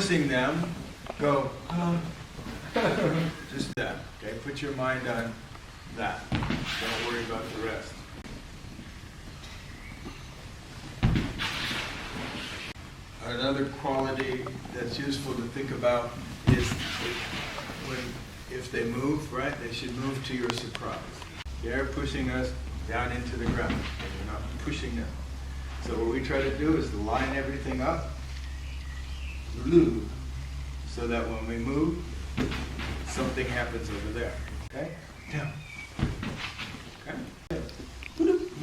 pushing them, go, just that. Okay, put your mind on that. Don't worry about the rest. Another quality that's useful to think about is if they move, right, they should move to your surprise. They're pushing us down into the ground, and you're not pushing them. So what we try to do is line everything up, so that when we move, something happens over there. Okay? Down. Okay?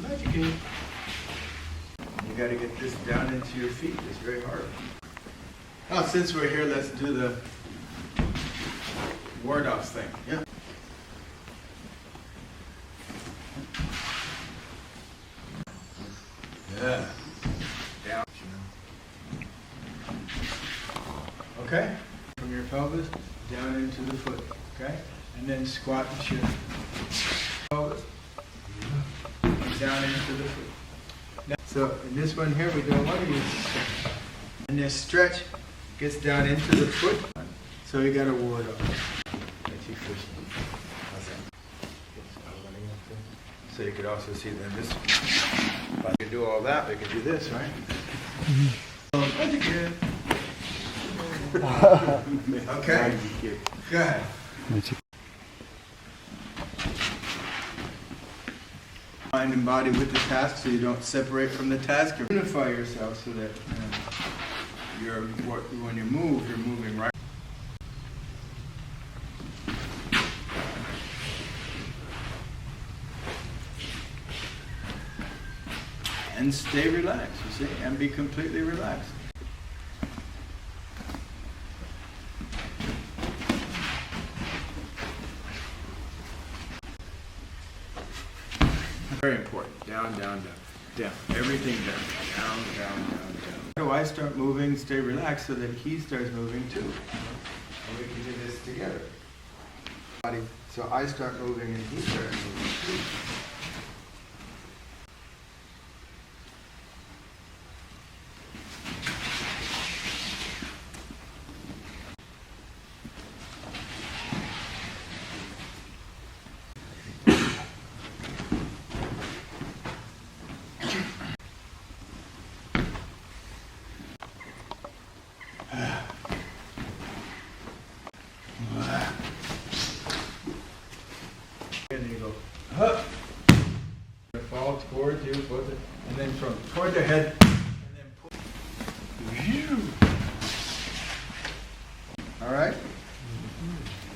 Magic. You got to get this down into your feet. It's very hard. Now, since we're here, let's do the ward-offs thing. Yeah. Yeah. Down. Okay? From your pelvis down into the foot. Okay? And then squat and shift. Pelvis down into the foot. Now, so in this one here, we don't want to use stretch. And this stretch gets down into the foot. So you got to ward off. So you could also see then this. If I could do all that, we could do this, right? Okay. Go ahead. Mind and body with the task, so you don't separate from the task. Unify yourself so that when you move, you're moving right. And stay relaxed, you see, and be completely relaxed. Very important. Down, down, down. Down. Everything down. Down, down, down, down. So I start moving, stay relaxed so that he starts moving too. And we can do this together. So I start moving and he starts moving too. And then you go, huh. Fall towards you, and then from toward the head, and then pull. All right?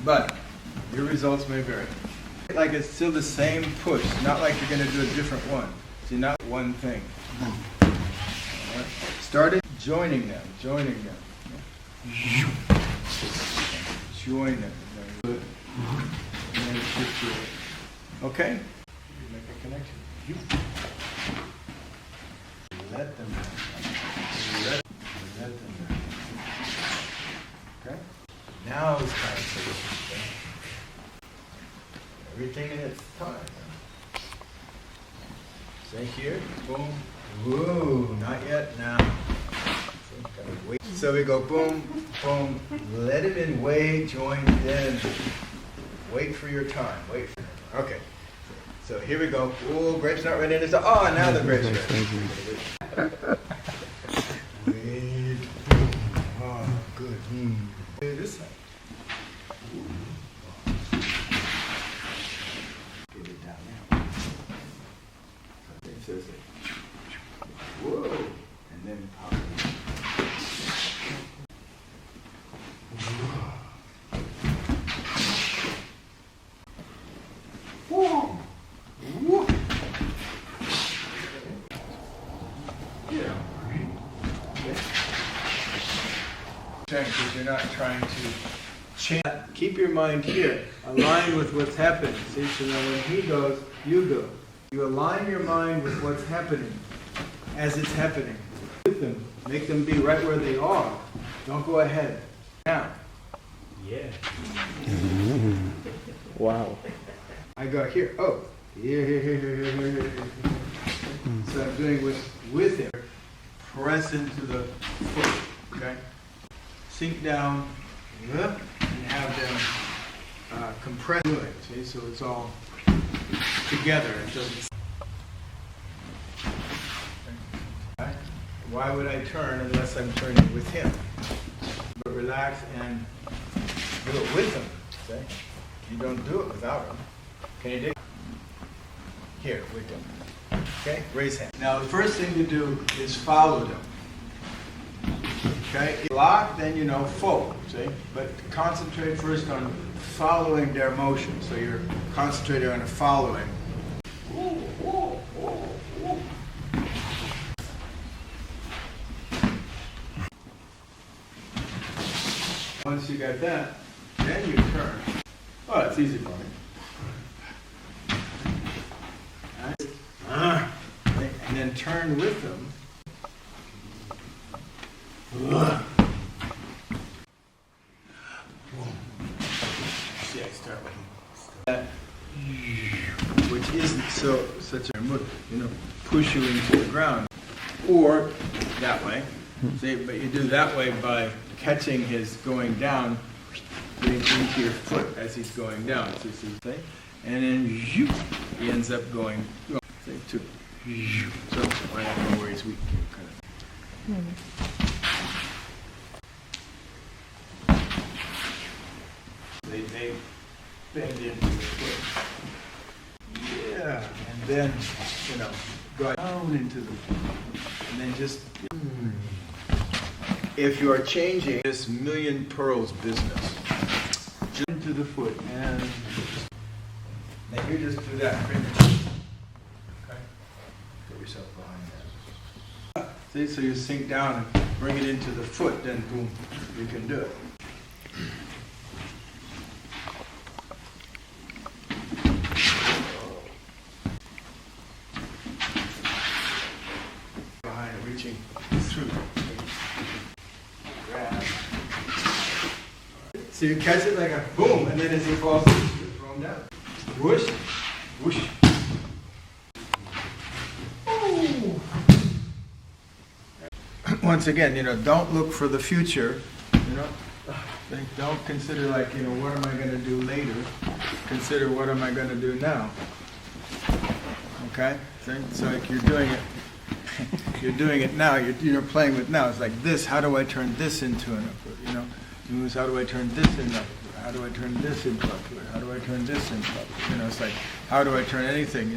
But your results may vary. Like it's still the same push, not like you're going to do a different one. See, not one thing. All right? Start it, joining them. Join them. And then shift your way. Okay? You make a connection. Let them down. Let them down. Okay? Now it's time to do everything in its time. Stay here. Boom. Woo. Not yet. Now. Wait. So we go boom, boom. Let it in. Wait. Join. Then. Wait for your time. Wait for it. Okay. So here we go. Ooh, grape's not ready. Oh, now the grape's ready. Wait. Oh, good. This side. Get it down now. It says it. Whoa. And then pop it. Whoa. Whoa. Yeah. Because you're not trying to change. Keep your mind here. Align with what's happening. See, so now when he goes, you go. You align your mind with what's happening as it's happening. With them. Make them be right where they are. Don't go ahead. Now. Yeah. Wow. I go here. Oh. Here. So I'm doing with him. Press into the foot. Okay? sink down and have them compress it, see, so it's all together. It doesn't. Why would I turn unless I'm turning with him? But relax and do it with him. See? You don't do it without him. Can you do it? Here, with him. Okay? Raise hand. Now the first thing to do is follow them. Okay? Lock, then fold. See? But concentrate first on following their motion. So you're concentrating on the following. Once you got that, then you turn. Oh, it's easy for me. And then turn with them. See, I start with that, which isn't such a push you into the ground, or that way. See, but you do that way by catching his going down into your foot as he's going down. See, and then he ends up going. See, so I don't know where he's weak. Kind of. They bend into the foot. Yeah, and then go down into the foot, and then just. If you are changing this million pearls business, jump to the foot and now you just do that. Okay? Put yourself behind that. See, so you sink down and bring it into the foot, then boom, you can do it. Behind it, reaching through. So you catch it like a boom, and then as he falls, you throw him down. Whoosh, whoosh. Ooh. Once again, don't look for the future. Don't consider what am I going to do later? Consider what am I going to do now? Okay? So like you're doing it. You're doing it now. You're playing with now. It's like this. How do I turn this into an upward? How do I turn this into upward? How do I turn this into upward? How do I turn this into upward? It's like how do I turn anything?